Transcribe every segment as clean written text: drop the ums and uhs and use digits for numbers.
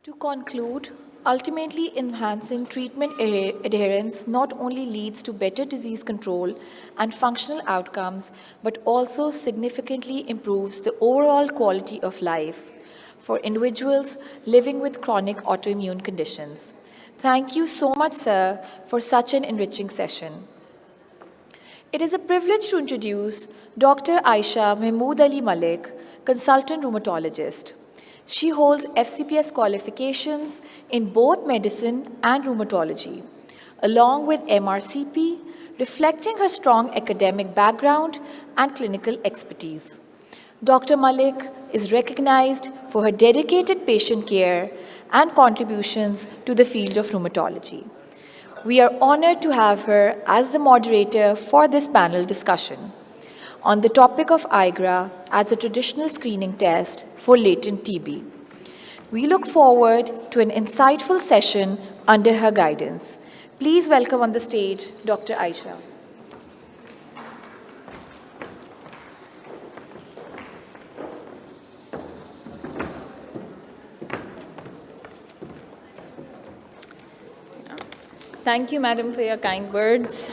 To conclude, ultimately enhancing treatment adherence not only leads to better disease control and functional outcomes, but also significantly improves the overall quality of life for individuals living with chronic autoimmune conditions. Thank you so much, sir, for such an enriching session. It is a privilege to introduce Dr. Aisha Mahmood Ali Malik, consultant rheumatologist. She holds FCPS qualifications in both medicine and rheumatology, along with MRCP, reflecting her strong academic background and clinical expertise. Dr. Malik is recognized for her dedicated patient care and contributions to the field of rheumatology. We are honored to have her as the moderator for this panel discussion on the topic of IGRA as a traditional screening test for latent TB. We look forward to an insightful session under her guidance. Please welcome on the stage Dr. Aisha. Thank you, Madam, for your kind words.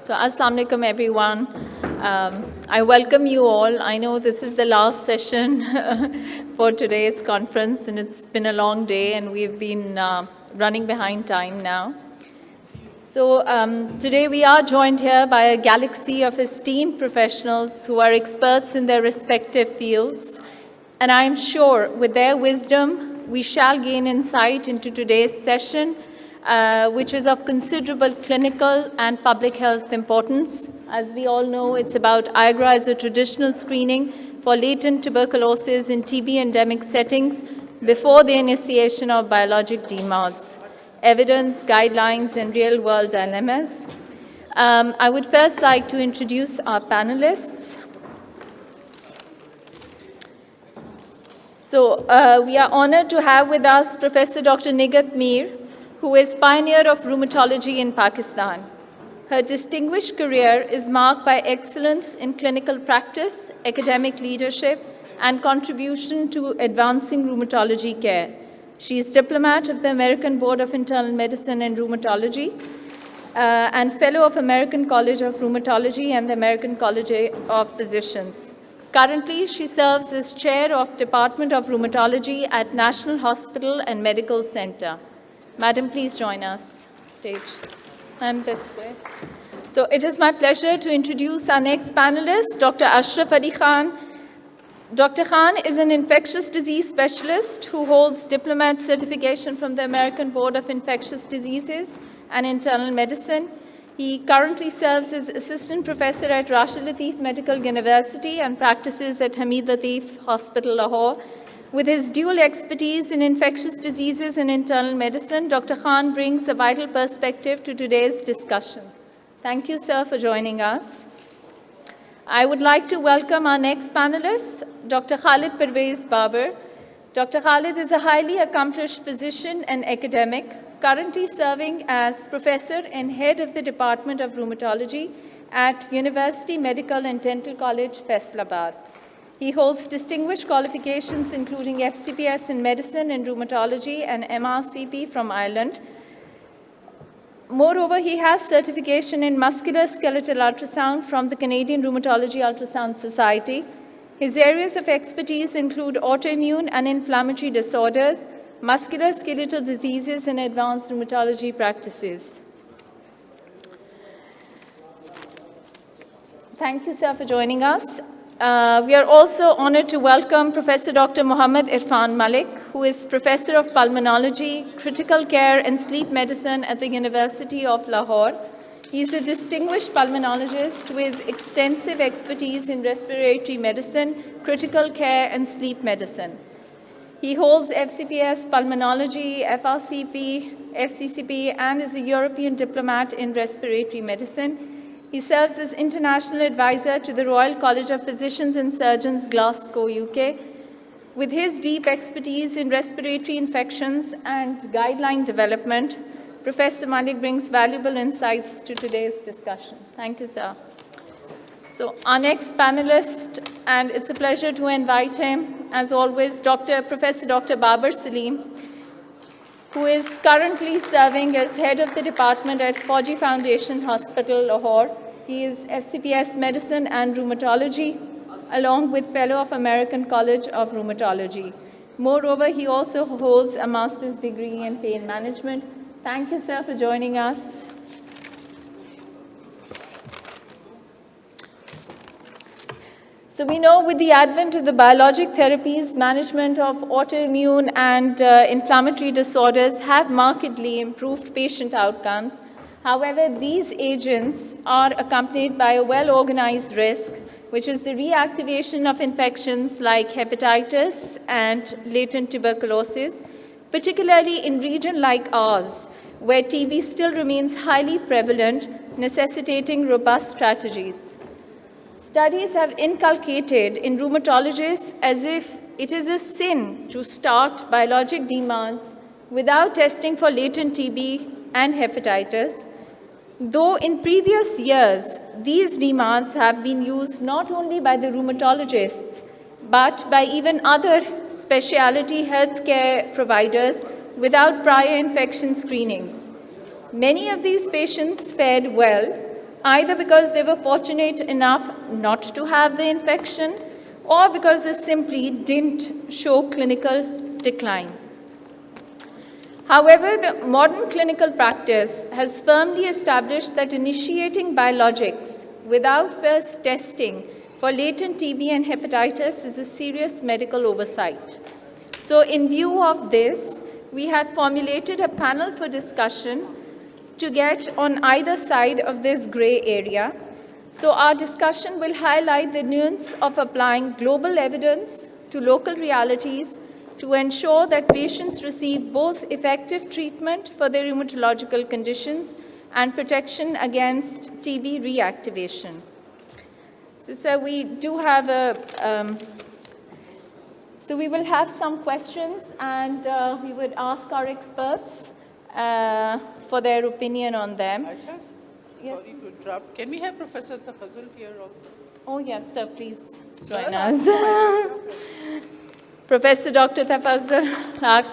So, Assalamu alaikum, everyone. I welcome you all. I know this is the last session for today's conference, and it's been a long day, and we've been running behind time now. So, today we are joined here by a galaxy of esteemed professionals who are experts in their respective fields, and I'm sure with their wisdom, we shall gain insight into today's session, which is of considerable clinical and public health importance. As we all know, it's about IGRA as a traditional screening for latent tuberculosis in TB endemic settings before the initiation of biologic DMARDs, evidence, guidelines, and real-world dilemmas. I would first like to introduce our panelists. So we are honored to have with us Professor Dr. Nigat Mir, who is pioneer of rheumatology in Pakistan. Her distinguished career is marked by excellence in clinical practice, academic leadership, and contribution to advancing rheumatology care. She is diplomat of the American Board of Internal Medicine and Rheumatology, and fellow of American College of Rheumatology and the American College of Physicians. Currently, she serves as chair of Department of Rheumatology at National Hospital and Medical Center. Madam, please join us stage. And this way. So it is my pleasure to introduce our next panelist, Dr. Ashraf Ali Khan. Dr. Khan is an infectious disease specialist who holds diplomat certification from the American Board of Infectious Diseases and Internal Medicine. He currently serves as assistant professor at Rashid Latif Medical University and practices at Hamid Latif Hospital, Lahore. With his dual expertise in infectious diseases and internal medicine, Dr. Khan brings a vital perspective to today's discussion. Thank you, sir, for joining us. I would like to welcome our next panelist, Dr. Khalid Parvez Babar. Dr. Khalid is a highly accomplished physician and academic, currently serving as professor and head of the Department of Rheumatology at University Medical and Dental College, Faisalabad. He holds distinguished qualifications including FCPS in medicine and rheumatology and MRCP from Ireland. Moreover, he has certification in musculoskeletal ultrasound from the Canadian Rheumatology Ultrasound Society. His areas of expertise include autoimmune and inflammatory disorders, musculoskeletal diseases, and advanced rheumatology practices. Thank you, sir, for joining us. We are also honored to welcome Professor Dr. Muhammad Irfan Malik, who is Professor of Pulmonology, Critical Care and Sleep Medicine at the University of Lahore. He is a distinguished pulmonologist with extensive expertise in respiratory medicine, critical care, and sleep medicine. He holds FCPS, Pulmonology, FRCP, FCCP, and is a European diplomat in respiratory medicine. He serves as international advisor to the Royal College of Physicians and Surgeons, Glasgow, UK. With his deep expertise in respiratory infections and guideline development, Professor Malik brings valuable insights to today's discussion. Thank you, sir. So our next panelist, and it's a pleasure to invite him, as always, Professor Dr. Babar Salim, who is currently serving as head of the department at Fauji Foundation Hospital, Lahore. He is FCPS Medicine and Rheumatology, along with Fellow of American College of Rheumatology. Moreover, he also holds a master's degree in pain management. Thank you, sir, for joining us. So we know with the advent of the biologic therapies, management of autoimmune and inflammatory disorders have markedly improved patient outcomes. However, these agents are accompanied by a well-organized risk, which is the reactivation of infections like hepatitis and latent tuberculosis, particularly in regions like ours, where TB still remains highly prevalent, necessitating robust strategies. Studies have inculcated in rheumatologists as if it is a sin to start biologic demands without testing for latent TB and hepatitis, though in previous years, these demands have been used not only by the rheumatologists, but by even other specialty healthcare providers without prior infection screenings. Many of these patients fared well, either because they were fortunate enough not to have the infection or because they simply didn't show clinical decline. However, the modern clinical practice has firmly established that initiating biologics without first testing for latent TB and hepatitis is a serious medical oversight. So in view of this, we have formulated a panel for discussion to get on either side of this gray area. So our discussion will highlight the nuance of applying global evidence to local realities to ensure that patients receive both effective treatment for their rheumatological conditions and protection against TB reactivation. So, sir, we do have so we will have some questions, and we would ask our experts for their opinion on them. Aisha, Yes. sorry to interrupt. Can we have Professor Tafazzul here also? Oh, yes, sir, please Sir, join us. Professor Dr. Tafazzul Haq.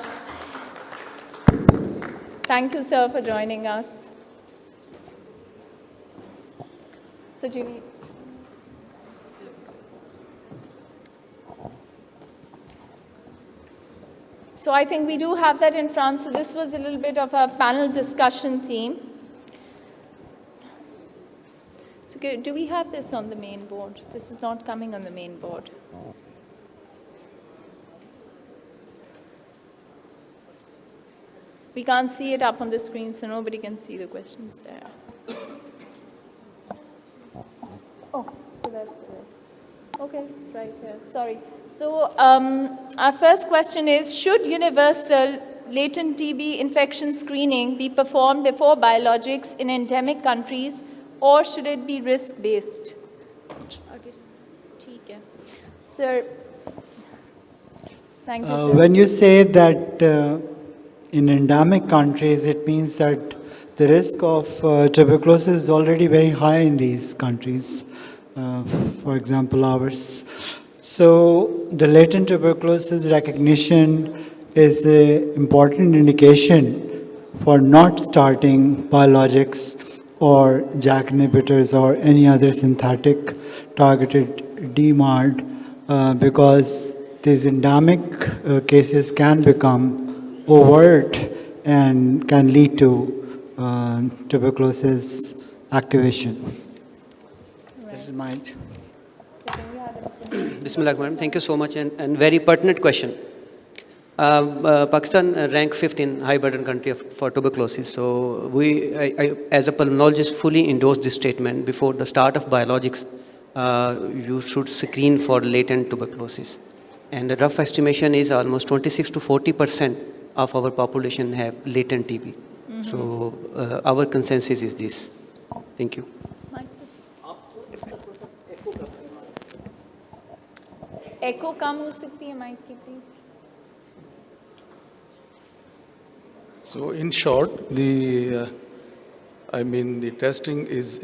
Thank you, sir, for joining us. So, do you need... So I think we do have that in front. So this was a little bit of a panel discussion theme. So do we have this on the main board? This is not coming on the main board. We can't see it up on the screen, so nobody can see the questions there. Oh, so that's it. Okay, it's right here. Sorry. So our first question is, should universal latent TB infection screening be performed before biologics in endemic countries, or should it be risk-based? Sir, thank you, sir. When you say that in endemic countries, it means that the risk of tuberculosis is already very high in these countries, for example, ours. So the latent tuberculosis recognition is an important indication for not starting biologics or JAK inhibitors or any other synthetic targeted DMARD because these endemic cases can become overt and can lead to tuberculosis activation. Right. This is my... Bismillah, madam. Thank you so much, and very pertinent question. Pakistan ranked 5th in high burden country for tuberculosis. So I, as a pulmonologist, fully endorse this statement. Before the start of biologics, you should screen for latent tuberculosis. And the rough estimation is almost 26 to 40% of our population have latent TB. Mm-hmm. So our consensus is this. Thank you. Echo कम हो सकती है mic की please. So in short, the testing is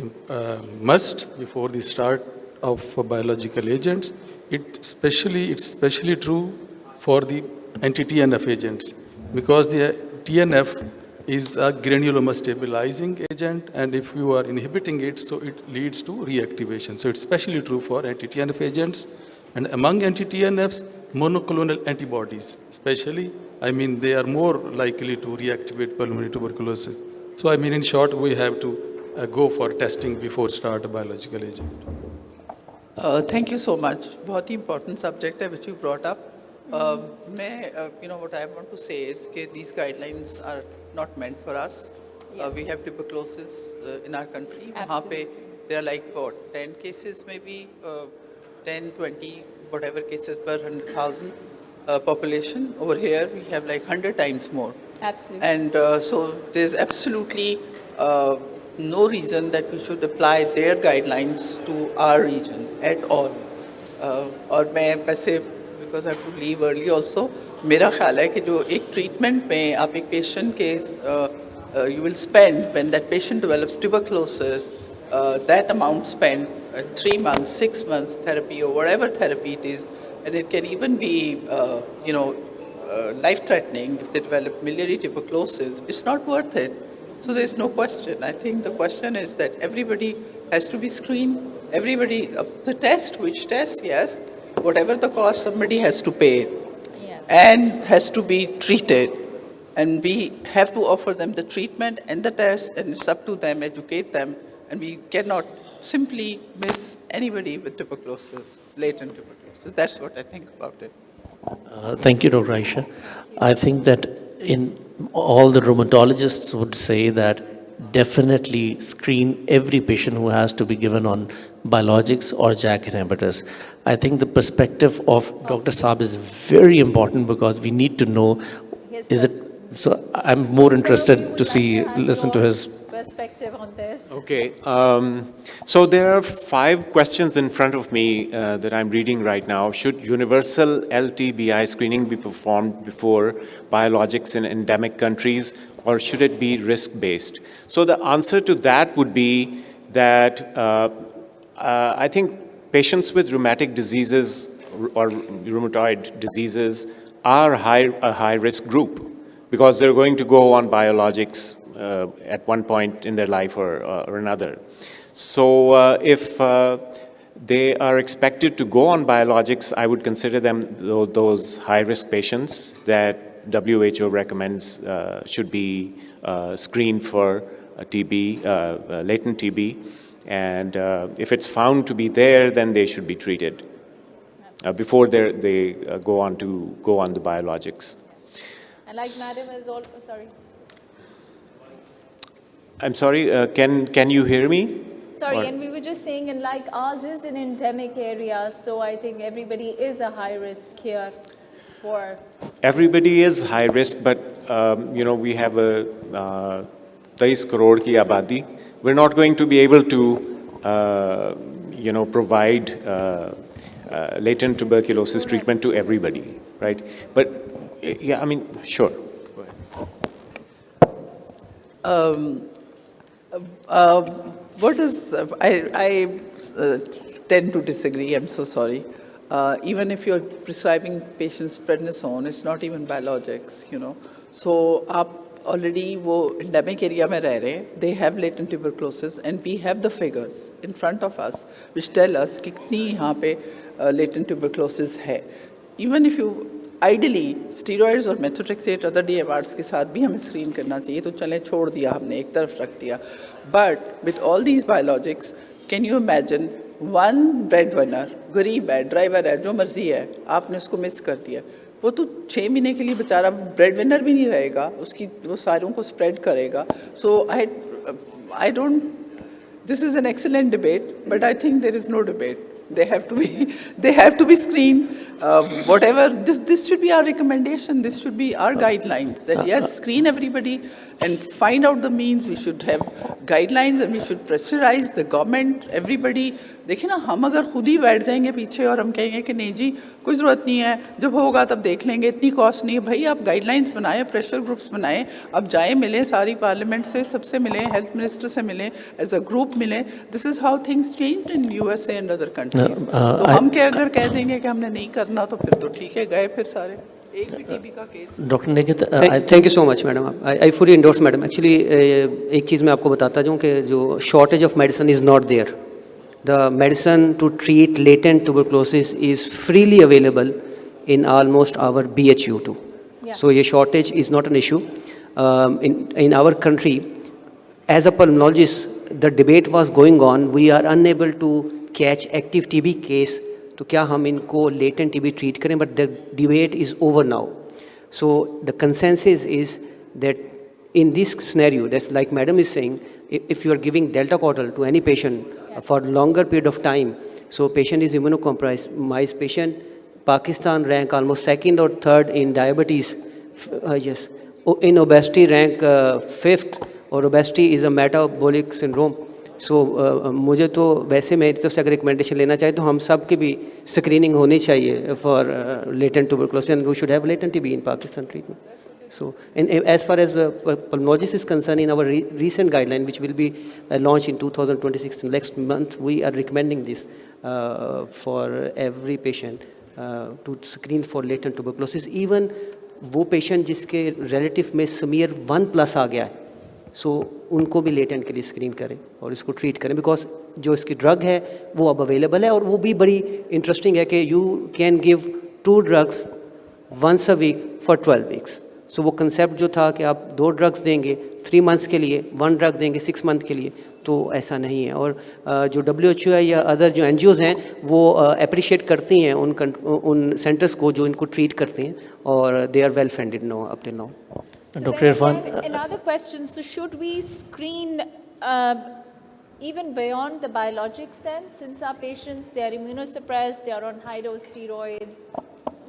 must before the start of biological agents, it's especially true for the anti-TNF agents, because the TNF is a granuloma stabilizing agent, and if you are inhibiting it, so it leads to reactivation. So it's especially true for anti-TNF agents. And among anti-TNFs, monoclonal antibodies, especially, they are more likely to reactivate pulmonary tuberculosis. So, in short, we have to go for testing before start a biological agent. Thank you so much. बहुत ही important subject है which you brought up. What I want to say is that these guidelines are not meant for us. We have tuberculosis in our country. वहाँ पे there are like what 10 cases maybe, 10, 20, whatever cases per 100,000 population. Over here we have like 100 times more. Absolutely. And so there's absolutely no reason that we should apply their guidelines to our region at all. और मैं वैसे because I have to leave early also, मेरा ख्याल है कि जो एक treatment में आप एक patient के you will spend when that patient develops tuberculosis, that amount spent 3 months, 6 months therapy or whatever therapy it is, and it can even be life-threatening if they develop miliary tuberculosis. It's not worth it. So there's no question. I think the question is that everybody has to be screened. Everybody, the test, which test, yes, whatever the cost, somebody has to pay it. Yes. And has to be treated. And we have to offer them the treatment and the test, and it's up to them, educate them, and we cannot simply miss anybody with tuberculosis, latent tuberculosis. That's what I think about it. Thank you, Dr. Aisha. I think that all the rheumatologists would say that definitely screen every patient who has to be given on biologics or JAK inhibitors. I think the perspective of Dr. Saab is very important because we need to know, is it, so I'm more interested to listen to his perspective on this. Okay, so there are 5 questions in front of me that I'm reading right now. Should universal LTBI screening be performed before biologics in endemic countries, or should it be risk-based? So the answer to that would be that I think patients with rheumatic diseases or rheumatoid diseases are a high-risk group because they're going to go on biologics at one point in their life or another. So if they are expected to go on biologics, I would consider them those high-risk patients that WHO recommends should be screened for TB, latent TB. And if it's found to be there, then they should be treated before they go on the biologics. And like Madam is also, sorry. I'm sorry, can you hear me? Sorry, Or- and we were just saying, and like ours is an endemic area, so I think everybody is a high risk here for. Everybody is high risk, but we have a 23 crore ki abadi. We're not going to be able to provide latent tuberculosis treatment to everybody, right? But yeah, sure. Go ahead. What is, I tend to disagree, I'm so sorry. Even if you're prescribing patients prednisone, it's not even biologics, So, already wo endemic area mein reh rahe, they have latent tuberculosis, and we have the figures in front of us which tell us kitni yahan pe latent tuberculosis hai. Even if you ideally steroids और methotrexate other DMRs के साथ भी हमें screen करना चाहिए, तो चलें छोड़ दिया हमने एक तरफ रख दिया. But with all these biologics, can you imagine one breadwinner, गरीब है, ड्राइवर है, जो मर्जी है, आपने उसको मिस कर दिया, वो तो 6 महीने के लिए बेचारा ब्रेडविनर भी नहीं रहेगा, वो सारों को स्प्रेड करेगा. So I don't. This is an excellent debate, but I think there is no debate. They have to be screened. Whatever, this should be our recommendation. This should be our guidelines. That yes, screen everybody and find out the means. We should have guidelines and we should pressurize the government, everybody. देखिए ना, हम अगर खुद ही बैठ जाएंगे पीछे और हम कहेंगे कि नहीं जी कोई ज़रूरत नहीं है, जब होगा तब देख लेंगे, इतनी कॉस्ट नहीं है. भाई आप गाइडलाइंस बनाएं, प्रेशर ग्रुप्स बनाएं, आप जाएं, मिलें सारी पार्लियामेंट से, सबसे मिलें, हेल्थ मिनिस्टर से मिलें, एज अ ग्रुप मिलें. This is how things change in USA and other countries. Please तो हम क्या अगर कह देंगे कि हमने नहीं करना तो फिर तो ठीक है, गए फिर सारे, एक भी टीबी का केस। Dr. Nighat, thank you so much madam. I fully endorse madam. Actually एक चीज़ मैं आपको बताता जाऊँ कि जो shortage of medicine is not there. The medicine to treat latent tuberculosis is freely available in almost our BHU too. Yeah. So a shortage is not an issue. In our country, as a pulmonologist, the debate was going on. We are unable to catch active TB case. तो क्या हम इनको latent TB treat करें? But the debate is over now. So the consensus is that in this scenario, that's like Madam is saying, if you are giving delta Coryl to any patient for longer period of time, so patient is immunocompromised patient. Pakistan rank almost second or third in diabetes. Yes, in obesity rank fifth, or obesity is a metabolic syndrome. So मुझे तो वैसे मेरी तरफ से अगर recommendation लेना चाहिए तो हम सब की भी स्क्रीनिंग होनी चाहिए for latent tuberculosis, and we should have latent TB in Pakistan treatment. So, and as far as pulmonologist is concerned, in our recent guideline, which will be launched in 2026, next month, we are recommending this for every patient to screen for latent tuberculosis. Even वो patient जिसके relative में smear 1+ आ गया है, so उनको भी latent के लिए screen करें और इसको treat करें, because जो इसकी drug है वो अब available है, और वो भी बड़ी interesting है कि you can give 2 drugs once a week for 12 weeks. So वो concept जो था कि आप 2 drugs देंगे 3 months के लिए, 1 drug देंगे 6 months के लिए, तो ऐसा नहीं है। और जो WHO है या अदर जो NGOs हैं वो अप्रिशिएट करती हैं उन सेंटर्स को जो इनको ट्रीट करते हैं, और they are well funded no up till now. Dr. Irfan, Another question, so should we screen even beyond the biologics then, since our patients, they are immunosuppressed, they are on high-dose steroids,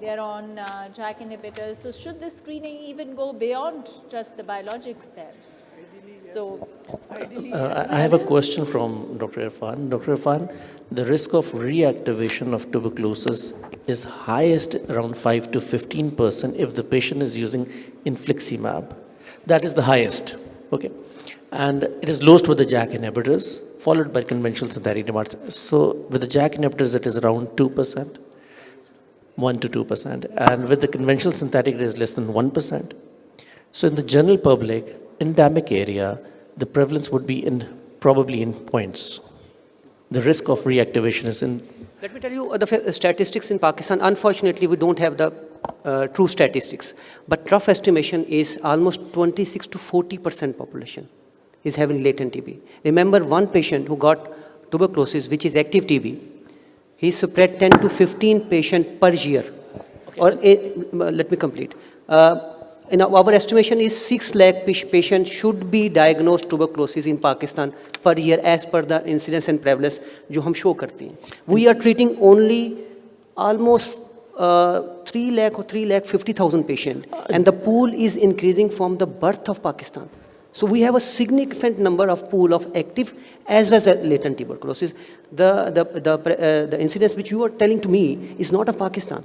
they are on JAK inhibitors, so should the screening even go beyond just the biologics then? So, I have a question from Dr. Irfan. Dr. Irfan, the risk of reactivation of tuberculosis is highest around 5 to 15% if the patient is using infliximab. That is the highest, okay? And it is lowest with the JAK inhibitors, followed by conventional synthetic drugs. So with the JAK inhibitors, it is around 2%, 1 to 2%, and with the conventional synthetic, it is less than 1%. So in the general public, endemic area, the prevalence would be probably in points. The risk of reactivation is in. Let me tell you the statistics in Pakistan. Unfortunately, we don't have the true statistics, but rough estimation is almost 26 to 40% population is having latent TB. Remember, one patient who got tuberculosis, which is active TB, he spread 10 to 15 patients per year. Okay. Or let me complete. In our estimation is 6 lakh patients should be diagnosed tuberculosis in Pakistan per year as per the incidence and prevalence जो हम show करते हैं. We are treating only almost 3 lakh or 3,50,000 patients, and the pool is increasing from the birth of Pakistan. So we have a significant number of pool of active as well as latent tuberculosis. The incidence which you are telling to me is not of Pakistan.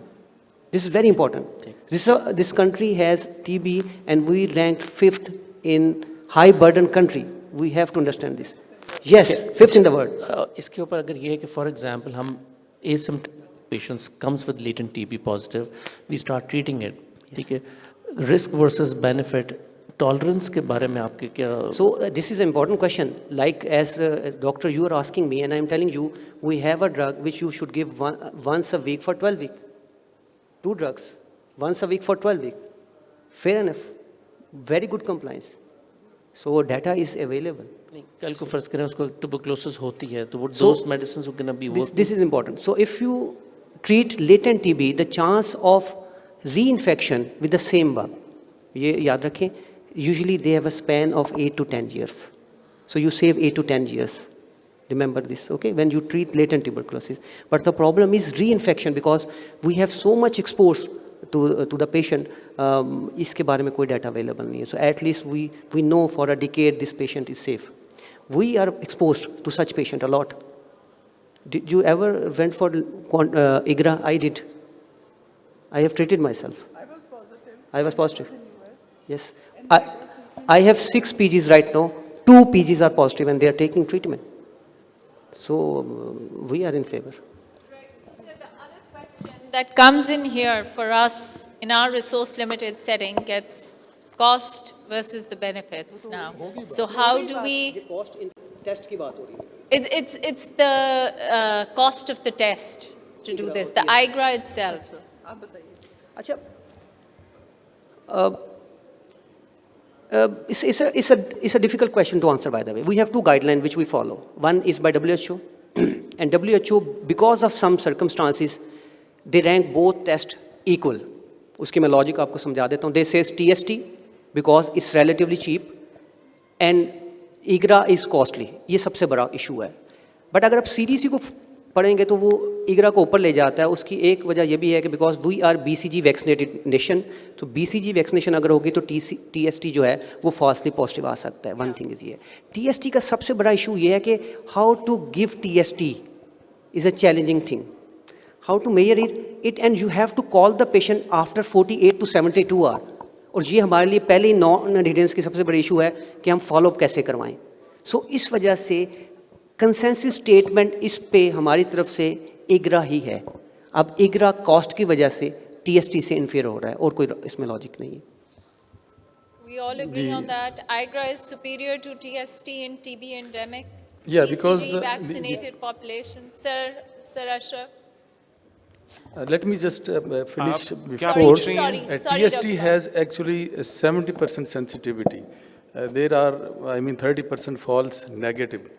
This is very important. This country has TB, and we ranked 5th in high burden country. We have to understand this. Yes, 5th in the world. इसके ऊपर अगर ये है कि for example हम asymptomatic patients comes with latent TB positive, we start treating it. ठीक है, risk versus benefit tolerance के बारे में आपके क्या? So this is an important question. Like as doctor, you are asking me, and I am telling you, we have a drug which you should give once a week for 12 weeks. 2 drugs, once a week for 12 weeks. Fair enough. Very good compliance. So data is available. कल को फर्ज करें उसको tuberculosis होती है, तो वो those medicines are going to be working. This is important. So if you treat latent TB, the chance of reinfection with the same bug, ये याद रखें, usually they have a span of 8 to 10 years. So you save 8 to 10 years. Remember this, okay, when you treat latent tuberculosis. But the problem is reinfection, because we have so much exposed to the patient. इसके बारे में कोई data available नहीं है. So at least we know for a decade this patient is safe. We are exposed to such patient a lot. Did you ever went for IGRA? I did. I have treated myself. I was positive. Yes. I have 6 PGs right now. 2 PGs are positive and they are taking treatment. So we are in favor. that comes in here for us in our resource limited setting gets cost versus the benefits now. So how do we? Test की बात हो रही है. It's the cost of the test to do this, the IGRA itself. अच्छा, it's a difficult question to answer, by the way. We have two guidelines which we follow. One is by WHO, and WHO, because of some circumstances, they rank both tests equal. उसकी मैं logic आपको समझा देता हूँ. They says TST because it's relatively cheap, and IGRA is costly. ये सबसे बड़ा issue है. But अगर आप CDC को पढ़ेंगे तो वो IGRA को ऊपर ले जाता है. उसकी एक वजह ये भी है कि because we are BCG vaccinated nation, तो BCG वैक्सीनेशन अगर होगी तो TST जो है वो फॉल्सली पॉजिटिव आ सकता है. वन थिंग इज ये. TST का सबसे बड़ा इशू ये है कि how to give TST is a challenging thing. How to measure it and you have to call the patient after 48 to 72 hour. और ये हमारे लिए पहले ही नॉन एडहेरेंस की सबसे बड़ी इशू है कि हम फॉलोअप कैसे करवाएं. सो इस वजह से कंसेंसस स्टेटमेंट इस पे हमारी तरफ से IGRA ही है. अब IGRA कॉस्ट की वजह से TST से इन्फेयर हो रहा है और कोई इसमें लॉजिक नहीं है. We all agree on that. IGRA is superior to TST in TB endemic. Yeah, BCG because, vaccinated population. Sir Ashraf. Let me just finish क्या before. पूछ रही हैं? Sorry, TST Dr. has actually a 70% sensitivity. There are, 30% false negative.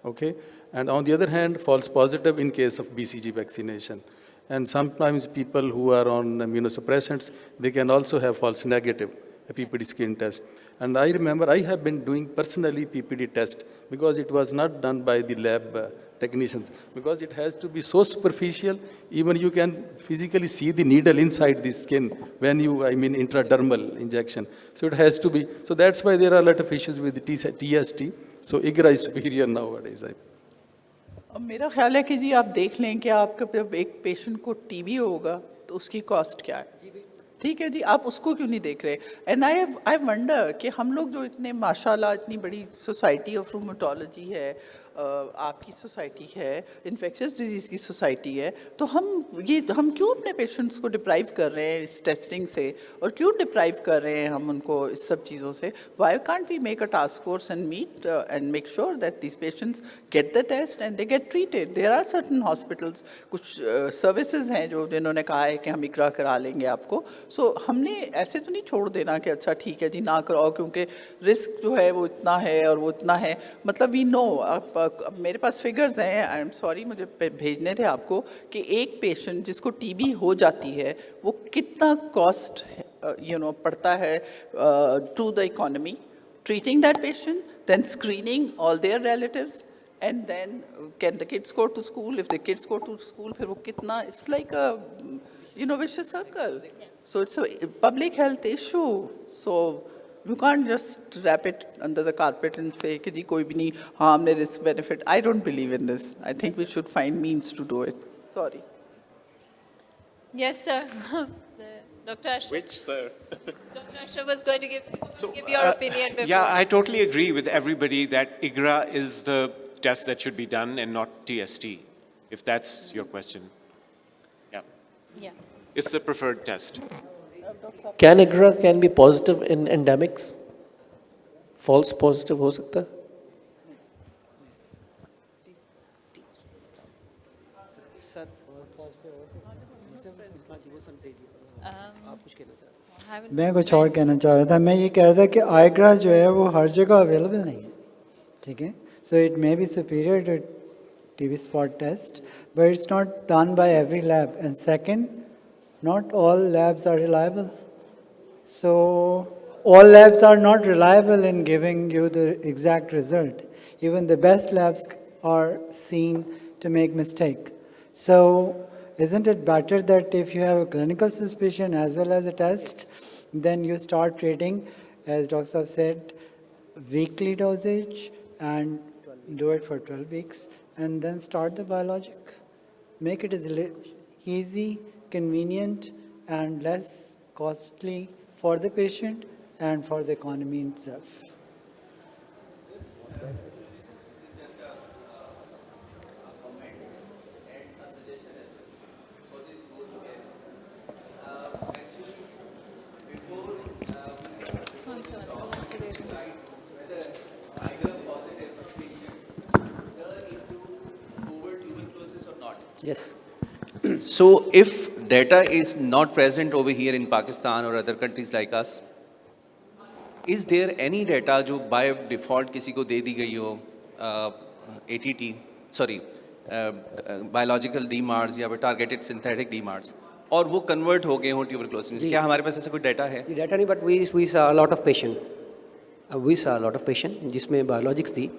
Okay? And on the other hand, false positive in case of BCG vaccination. And sometimes people who are on immunosuppressants, they can also have false negative, a PPD skin test. And I remember I have been doing personally PPD test because it was not done by the lab technicians, because it has to be so superficial, even you can physically see the needle inside the skin when you, intradermal injection. So it has to be, so that's why there are a lot of issues with the TST. So IGRA is superior nowadays. अब मेरा ख्याल है कि जी आप देख लें कि आपका जब एक पेशेंट को टीबी होगा तो उसकी कॉस्ट क्या है. ठीक है जी, आप उसको क्यों नहीं देख रहे. एंड आई वंडर कि हम लोग जो इतने माशाल्लाह इतनी बड़ी सोसाइटी ऑफ रूमेटोलॉजी है, आपकी सोसाइटी है, इन्फेक्शियस डिजीज़ की सोसाइटी है, तो हम क्यों अपने पेशेंट्स को डिप्राइव कर रहे हैं इस टेस्टिंग से, और क्यों डिप्राइव कर रहे हैं हम उनको इस सब चीज़ों से. Why can't we make a task force and meet and make sure that these patients get the test and they get treated. There are certain hospitals, कुछ सर्विसेज हैं जो जिन्होंने कहा है कि हम IGRA करा लेंगे आपको. सो हमने ऐसे तो नहीं छोड़ देना कि अच्छा ठीक है जी ना कराओ क्योंकि रिस्क जो है वो इतना है और वो इतना है. मतलब वी नो, अब मेरे पास फिगर्स हैं, आई एम सॉरी मुझे भेजने थे आपको, कि एक पेशेंट जिसको टीबी हो जाती है वो कितना कॉस्ट पड़ता है to the economy, treating that patient, then screening all their relatives, and then can the kids go to school. If the kids go to school फिर वो कितना, it's like a vicious circle. So it's a public health issue. So you can't just wrap it under the carpet and say कि जी कोई भी नहीं, हाँ हमने risk benefit. I don't believe in this. I think we should find means to do it. Sorry. Yes, sir. Dr. Ashraf. Which, sir? Dr. Ashraf was going to give your opinion before. Yeah, I totally agree with everybody that IGRA is the test that should be done and not TST, if that's your question. Yeah. It's the preferred test. Can IGRA can be positive in endemics? False positive हो सकता है? मैं कुछ और कहना चाह रहा था. मैं ये कह रहा था कि IGRA जो है वो हर जगह अवेलेबल नहीं है. ठीक है, so it may be superior to TB spot test, but it's not done by every lab. And second, not all labs are reliable. So all labs are not reliable in giving you the exact result. Even the best labs are seen to make mistake. So isn't it better that if you have a clinical suspicion as well as a test, then you start treating, as Dr. Saab said, weekly dosage and do it for 12 weeks and then start the biologic. Make it as easy, convenient and less costly for the patient and for the economy itself. Yes. So if data is not present over here in Pakistan or other countries like us, is there any data जो by default किसी को दे दी गई हो ATT, sorry, biological DMARDs या targeted synthetic DMARDs और वो convert हो गए हों tuberculosis? क्या हमारे पास ऐसा कोई data है? The data नहीं, but we saw a lot of patient. We saw a lot of patient जिसमें biologics थी.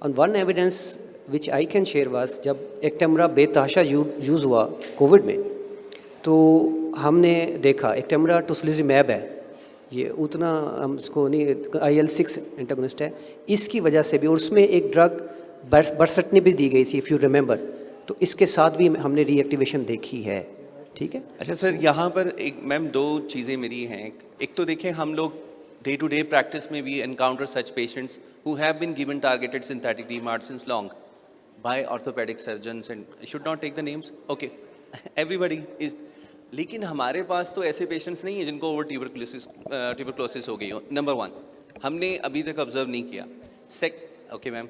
And one evidence which I can share was जब एक्टेमरा बेतहाशा यूज़ हुआ कोविड में, तो हमने देखा एक्टेमरा टोसिलिज़ुमैब है, ये उतना हम इसको नहीं, IL-6 एंटागोनिस्ट है, इसकी वजह से भी, और उसमें एक ड्रग बरसटनी भी दी गई थी, इफ़ यू रिमेंबर, तो इसके साथ भी हमने रीएक्टिवेशन देखी है. ठीक है. अच्छा सर, यहाँ पर एक मैम दो चीज़ें मेरी हैं. एक तो देखें, हम लोग डे टू डे प्रैक्टिस में भी encounter such patients who have been given targeted synthetic DMARD since long by orthopaedic surgeons, and I should not take the names, okay, everybody is. लेकिन हमारे पास तो ऐसे पेशेंट्स नहीं हैं जिनको ओवर ट्यूबरक्लोसिस हो गई हो. नंबर वन, हमने अभी तक ऑब्जर्व नहीं किया. ओके मैम,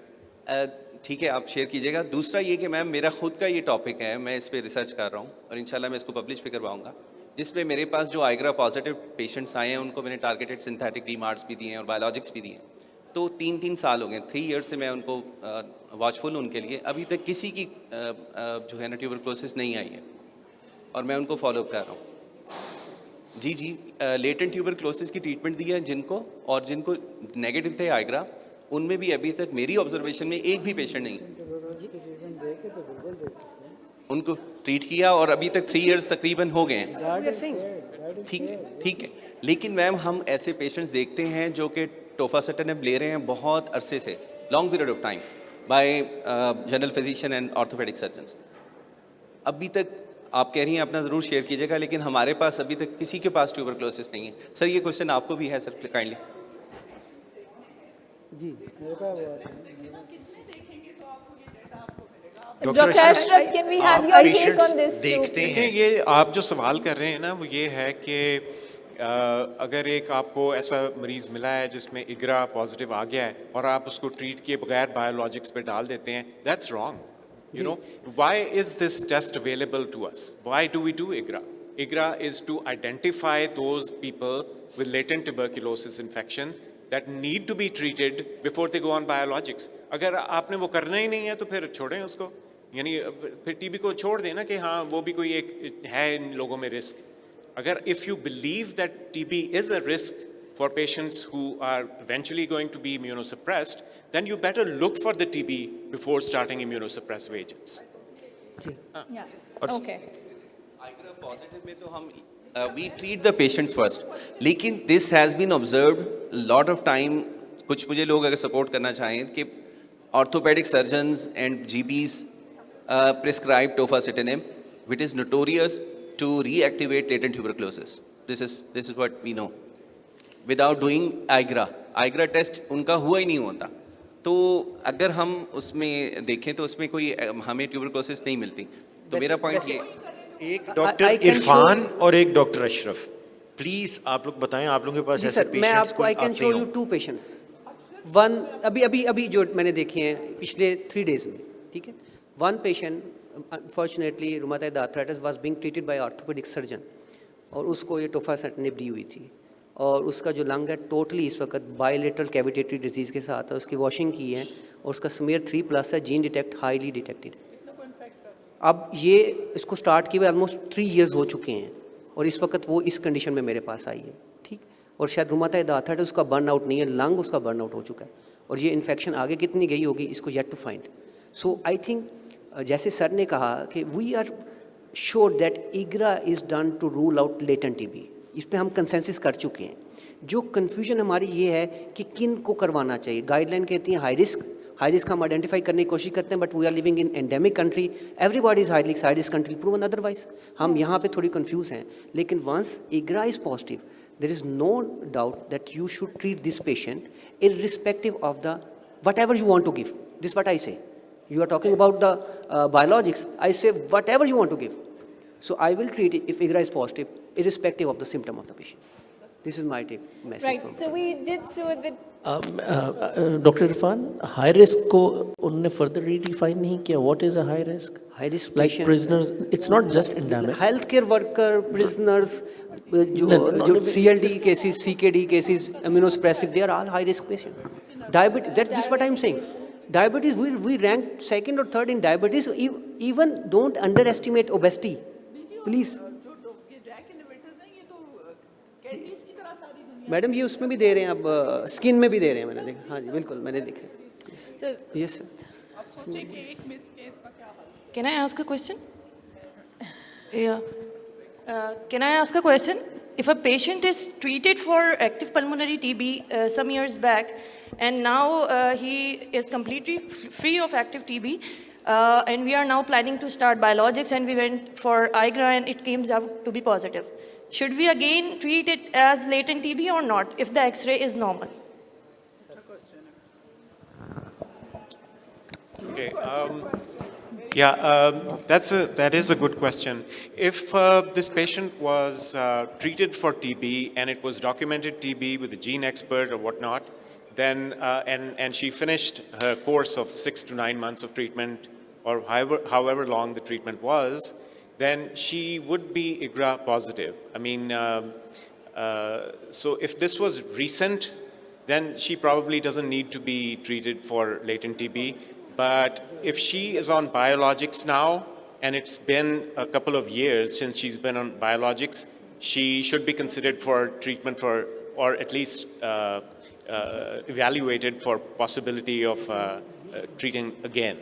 ठीक है, आप शेयर कीजिएगा. दूसरा ये कि मैम मेरा खुद का ये टॉपिक है, मैं इस पर रिसर्च कर रहा हूँ और इंशाल्लाह मैं इसको पब्लिश भी करवाऊँगा, जिसमें मेरे पास जो आइग्रा पॉजिटिव पेशेंट्स आए हैं उनको मैंने टारगेटेड सिंथेटिक DMARDs भी दिए हैं और बायोलॉजिक्स भी दिए हैं. तो 3 साल हो गए, 3 ईयर्स से मैं उनको वॉचफुल हूँ उनके लिए. अभी तक किसी की जो है ना ट्यूबरक्लोसिस नहीं आई है और मैं उनको फॉलोअप कर रहा हूँ. जी जी, लेटेंट ट्यूबरक्लोसिस की ट्रीटमेंट दी है जिनको, और जिनको नेगेटिव थे आइग्रा, उनमें भी अभी तक मेरी ऑब्जर्वेशन में एक भी पेशेंट नहीं है. उनको ट्रीट किया और अभी तक 3 ईयर्स तकरीबन हो गए हैं. ठीक है. लेकिन मैम हम ऐसे पेशेंट्स देखते हैं जो कि टोफासेटेनेब ले रहे हैं बहुत अरसे से, long period of time, bye general physician and orthopaedic surgeons. अभी तक आप कह रही हैं अपना ज़रूर शेयर कीजिएगा, लेकिन हमारे पास अभी तक किसी के पास ट्यूबरक्लोसिस नहीं है. सर ये क्वेश्चन आपको भी है सर, काइंडली. जी, Dr. Ashraf, can we have your take on this? देखते हैं, ये आप जो सवाल कर रहे हैं ना, वो ये है कि अगर एक आपको ऐसा मरीज़ मिला है जिसमें इग्रा पॉजिटिव आ गया है और आप उसको ट्रीट किए बगैर बायोलॉजिक्स पे डाल देते हैं, that's wrong. You know, why is this test available to us? Why do we do IGRA? IGRA is to identify those people with latent tuberculosis infection that need to be treated before they go on biologics. अगर आपने वो करना ही नहीं है तो फिर छोड़ें उसको, यानी फिर टीबी को छोड़ देना कि हाँ वो भी कोई एक है इन लोगों में रिस्क. अगर if you believe that TB is a risk for patients who are eventually going to be immunosuppressed, then you better look for the TB before starting immunosuppressive agents. Yeah. Okay. IGRA positive में तो हम we treat the patients first. लेकिन this has been observed lot of time. कुछ मुझे लोग अगर support करना चाहें कि orthopedic surgeons and GPs prescribe tofacitinib, which is notorious to reactivate latent tuberculosis. This is what we know. Without doing IGRA test उनका हुआ ही नहीं होता. तो अगर हम उसमें देखें तो उसमें कोई हमें ट्यूबरक्लोसिस नहीं मिलती. तो मेरा पॉइंट ये, एक डॉक्टर इरफान और एक डॉक्टर अशरफ, प्लीज आप लोग बताएं, आप लोगों के पास ऐसे पेशेंट्स मैं आपको I can show you 2 patients. One अभी जो मैंने देखे हैं पिछले 3 डेज में. ठीक है. One patient unfortunately rheumatoid arthritis was being treated by orthopaedic surgeon, और उसको ये टोफासेटिनिब दी हुई थी, और उसका जो लंग है टोटली इस वक्त बायलेटरल कैविटेटरी डिजीज़ के साथ है. उसकी वॉशिंग की है और उसका स्मीयर 3+ है, जीन डिटेक्ट हाईली डिटेक्टेड है. अब ये इसको स्टार्ट किए हुए ऑलमोस्ट 3 इयर्स हो चुके हैं और इस वक्त वो इस कंडीशन में मेरे पास आई है. ठीक. और शायद रूमेटॉइड आर्थराइटिस उसका बर्न आउट नहीं है, लंग उसका बर्न आउट हो चुका है, और ये इन्फेक्शन आगे कितनी गई होगी इसको yet to find. So I think जैसे सर ने कहा कि we are sure that IGRA is done to rule out latent TB. इस पर हम कंसेंसस कर चुके हैं. जो कन्फ्यूजन हमारी ये है कि किन को करवाना चाहिए. गाइडलाइन कहती हैं हाई रिस्क हम आइडेंटिफाई करने की कोशिश करते हैं, but we are living in endemic country, everybody is high risk country proven otherwise. हम यहाँ पे थोड़ी कंफ्यूज हैं. लेकिन once IGRA is positive, there is no doubt that you should treat this patient irrespective of the whatever you want to give. This is what I say. You are talking about the biologics. I say whatever you want to give. So I will treat it if IGRA is positive, irrespective of the symptom of the patient. This is my message. Right. from So we did so the Dr. Irfan, high risk को उन्होंने further redefine नहीं किया. What is a high risk? high risk Like patient, prisoners, it's not just endemic. healthcare worker, prisoners, जो No, जो CLD cases, CKD cases, immunosuppressive, they are all high risk patients. Diabetes, that's what I'm saying. Diabetes, we rank second or third in diabetes. Even don't underestimate obesity, please. Madam ये उसमें भी दे रहे हैं, अब skin में भी दे रहे हैं, मैंने देखा. हाँ जी, बिल्कुल मैंने देखा. Yes. Can I ask a question? Yeah. Can I ask a question? If a patient is treated for active pulmonary TB some years back, and now he is completely free of active TB, and we are now planning to start biologics, and we went for IGRA, and it came out to be positive. Should we again treat it as latent TB or not, if the X-ray is normal? Okay. That is a good question. If this patient was treated for TB and it was documented TB with a gene expert or whatnot, then and she finished her course of 6 to 9 months of treatment, or however long the treatment was, then she would be IGRA positive. I mean, so if this was recent, then she probably doesn't need to be treated for latent TB. But if she is on biologics now, and it's been a couple of years since she's been on biologics, she should be considered for treatment for, or at least evaluated for possibility of treatment again.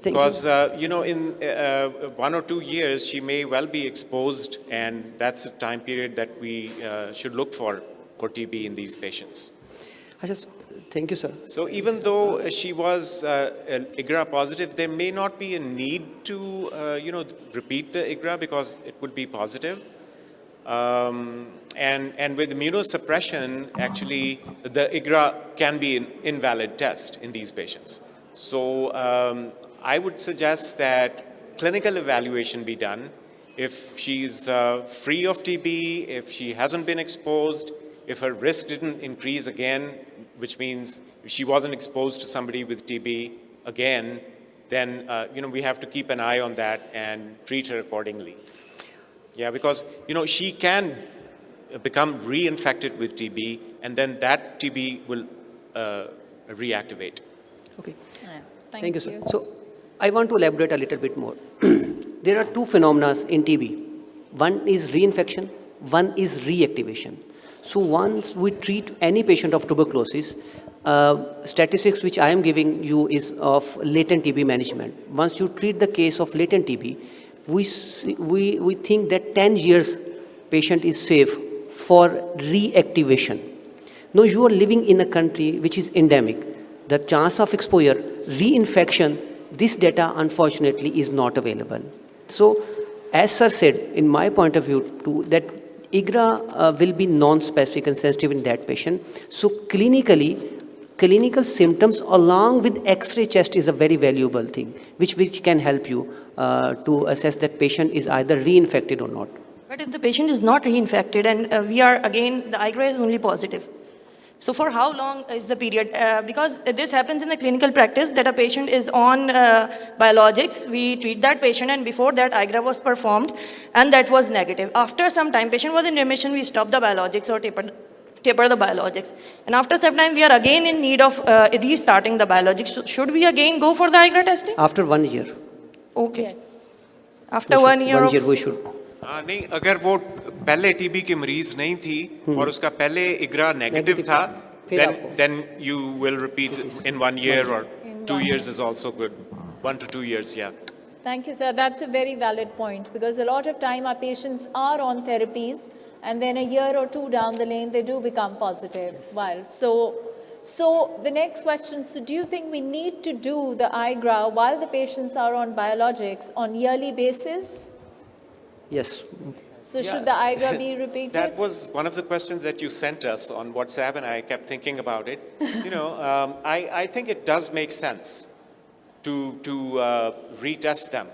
Because, in 1 or 2 years, she may well be exposed, and that's the time period that we should look for TB in these patients. Thank you, sir. So even though she was IGRA positive, there may not be a need to, repeat the IGRA because it would be positive. And with immunosuppression, actually, the IGRA can be an invalid test in these patients. So I would suggest that clinical evaluation be done. If she's free of TB, if she hasn't been exposed, if her risk didn't increase again, which means if she wasn't exposed to somebody with TB again, then we have to keep an eye on that and treat her accordingly. Yeah, because she can become reinfected with TB, and then that TB will reactivate. Okay. Thank you, sir. So I want to elaborate a little bit more. There are two phenomena in TB. One is reinfection, one is reactivation. So once we treat any patient of tuberculosis, statistics which I am giving you is of latent TB management. Once you treat the case of latent TB, we think that 10 years patient is safe for reactivation. Now you are living in a country which is endemic. The chance of exposure, reinfection, this data unfortunately is not available. So as sir said, in my point of view too, that IGRA will be non-specific and sensitive in that patient. So clinical symptoms along with X-ray chest is a very valuable thing, which can help you to assess that patient is either reinfected or not. But if the patient is not reinfected and the IGRA is only positive, so for how long is the period? Because this happens in the clinical practice that a patient is on biologics, we treat that patient, and before that IGRA was performed and that was negative. After some time, patient was in remission, we stopped the biologics or taper the biologics. And after some time, we are again in need of restarting the biologics. So should we again go for the IGRA testing? After 1 year. Okay. Yes. After 1 year. 1 year we should. नहीं, अगर वो पहले TB की मरीज नहीं थी और उसका पहले IGRA नेगेटिव था, then you will repeat in 1 year, or 2 years is also good. 1 to 2 years, yeah. Thank you, sir. That's a very valid point, because a lot of time our patients are on therapies and then a year or two down the lane, they do become positive. Yes. So the next question, so do you think we need to do the IGRA while the patients are on biologics on yearly basis? Yes. So should the IGRA be repeated? That was one of the questions that you sent us on WhatsApp, and I kept thinking about it. I think it does make sense to retest them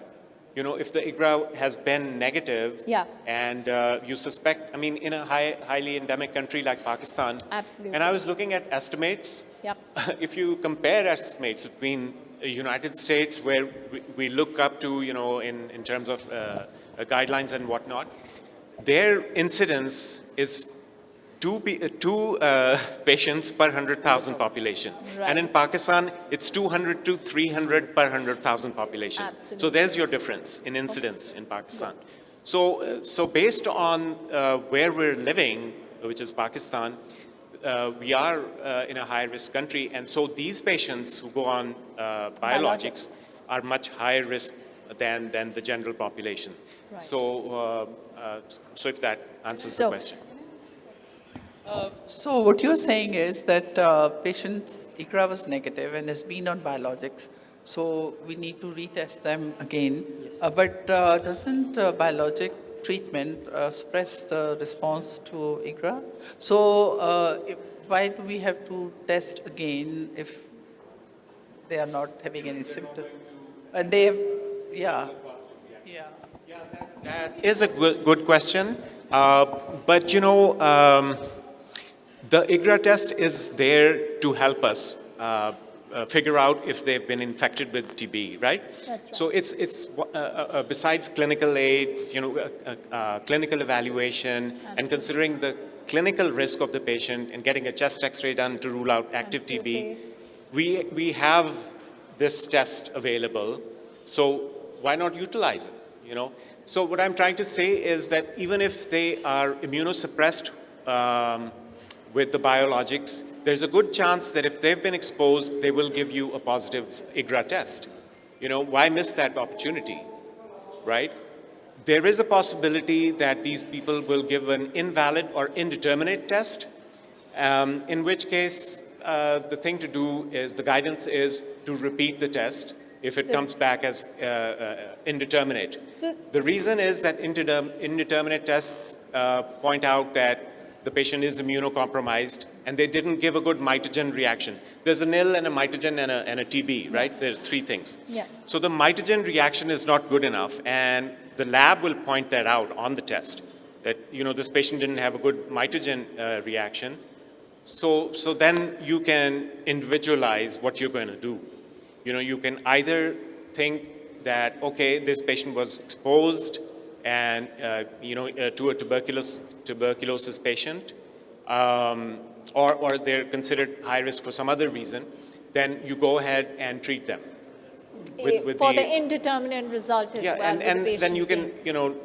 if the IGRA has been negative Yeah. and you suspect, I mean, in a highly endemic country like Pakistan, Absolutely. and I was looking at estimates, Yep. if you compare estimates between the United States, where we look up to, in terms of guidelines and whatnot, their incidence is two patients per 100,000 population. Right. And in Pakistan, it's 200 to 300 per 100,000 population. Absolutely. So there's your difference in incidence in Pakistan. So based on where we're living, which is Pakistan, we are in a high-risk country, and so these patients who go on biologics are much higher risk than the general population. Right. So if that answers the So- question. So what you're saying is that patient's IGRA was negative and has been on biologics, so we need to retest them again. But doesn't biologic treatment suppress the response to IGRA? So why do we have to test again if they are not having any symptoms? And they have, yeah. That is a good question. But the IGRA test is there to help us figure out if they've been infected with TB, right? That's right. So it's besides clinical aids, clinical evaluation, and considering the clinical risk of the patient and getting a chest X-ray done to rule out active TB, we have this test available. So why not utilize it? So what I'm trying to say is that even if they are immunosuppressed with the biologics, there's a good chance that if they've been exposed, they will give you a positive IGRA test. Why miss that opportunity, right? There is a possibility that these people will give an invalid or indeterminate test, in which case the thing to do is, the guidance is to repeat the test if it comes back as indeterminate. So- The reason is that indeterminate tests point out that the patient is immunocompromised and they didn't give a good mitogen reaction. There's a nil and a mitogen and a TB, right? There are three things. Yeah. So the mitogen reaction is not good enough, and the lab will point that out on the test, that this patient didn't have a good mitogen reaction. So then you can individualize what you're going to do. You can either think that, okay, this patient was exposed and to a tuberculosis patient, or they're considered high risk for some other reason, then you go ahead and treat them. With For the indeterminate result as well. with the and then patient you can, being-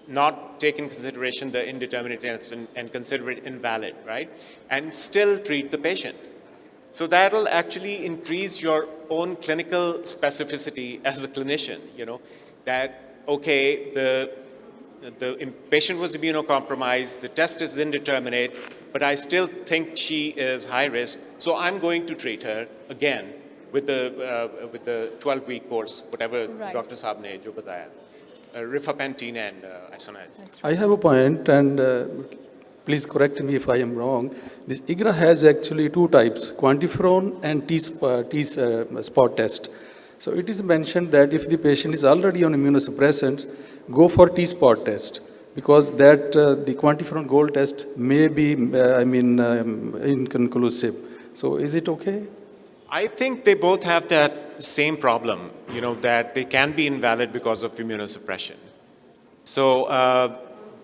not take in consideration the indeterminate test and consider it invalid, right? And still treat the patient. So that'll actually increase your own clinical specificity as a clinician, that, okay, the patient was immunocompromised, the test is indeterminate, but I still think she is high risk, so I'm going to treat her again with the 12-week course, whatever Right. Dr. Saab ne jo bataya, rifapentine and isoniazid. I have a point, and please correct me if I am wrong. This IGRA has actually two types, quantiferon and T-spot test. So it is mentioned that if the patient is already on immunosuppressants, go for T-spot test, because that the quantiferon gold test may be, inconclusive. So is it okay? I think they both have that same problem, that they can be invalid because of immunosuppression. So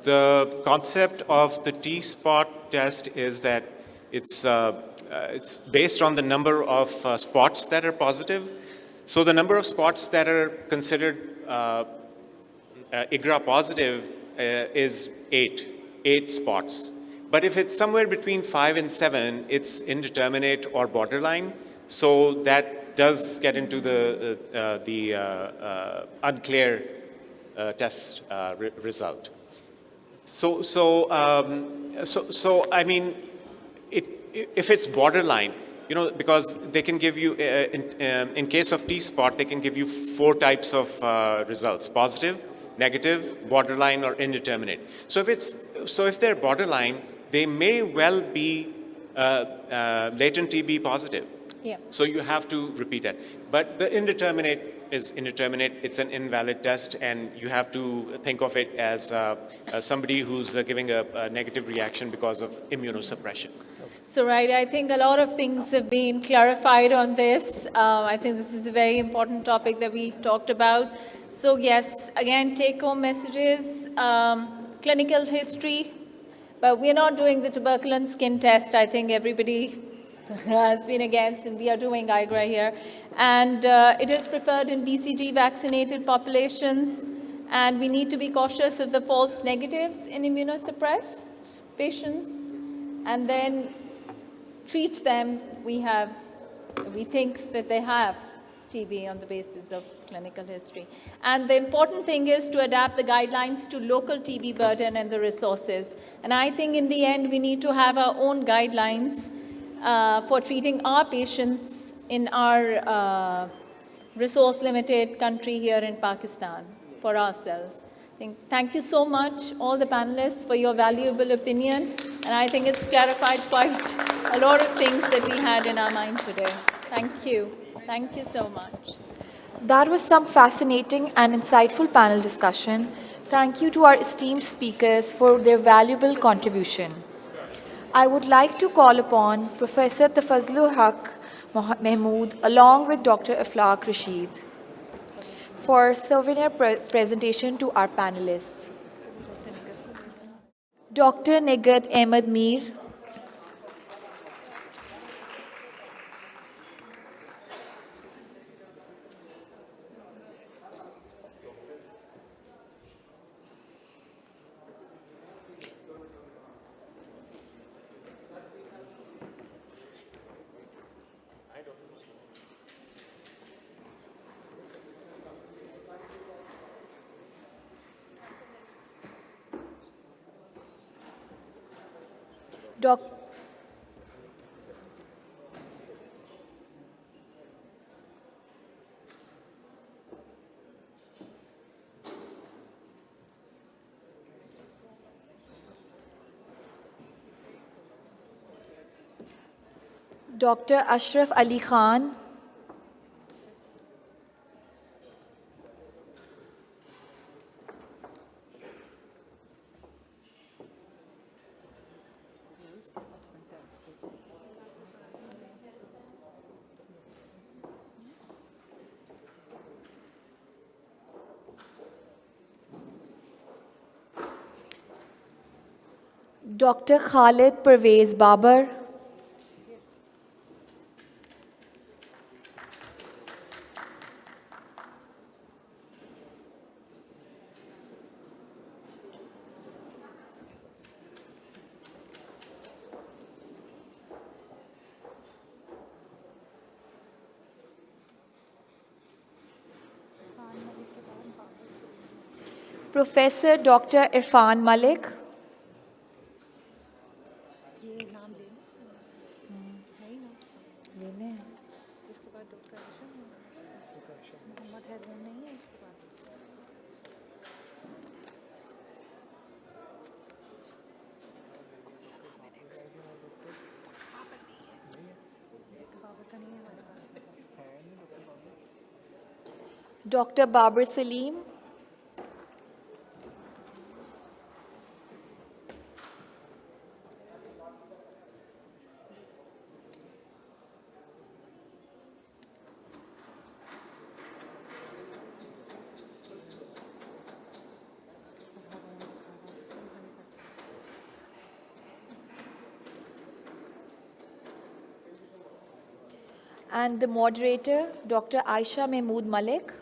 the concept of the T-spot test is that it's based on the number of spots that are positive. So the number of spots that are considered IGRA positive is 8 spots. But if it's somewhere between 5 and 7, it's indeterminate or borderline. So that does get into the unclear test result. So I mean, if it's borderline, because they can give you, in case of T-spot, they can give you 4 types of results: positive, negative, borderline, or indeterminate. So if they're borderline, they may well be latent TB positive. Yeah. So you have to repeat that. But the indeterminate is indeterminate, it's an invalid test, and you have to think of it as somebody who's giving a negative reaction because of immunosuppression. So, right, I think a lot of things have been clarified on this. I think this is a very important topic that we talked about. So, yes, again, take-home messages, clinical history, but we're not doing the tuberculin skin test. I think everybody has been against, and we are doing IGRA here. And it is preferred in BCG vaccinated populations, and we need to be cautious of the false negatives in immunosuppressed patients, and then treat them. We think that they have TB on the basis of clinical history. And the important thing is to adapt the guidelines to local TB burden and the resources. And I think in the end, we need to have our own guidelines for treating our patients in our resource-limited country here in Pakistan for ourselves. Thank you so much, all the panelists, for your valuable opinion. And I think it's clarified quite a lot of things that we had in our mind today. Thank you. Thank you so much. That was some fascinating and insightful panel discussion. Thank you to our esteemed speakers for their valuable contribution. I would like to call upon Professor Tafazlul Haq Mahmood along with Dr. Aflaq Rashid for souvenir presentation to our panelists. Dr. Nigat Ahmed Mir. Dr. Ashraf Ali Khan. Dr. Khalid Pervez Babar. Professor Dr. Irfan Malik. Dr. Babar Salim. And the moderator, Dr. Aisha Mahmood Malik.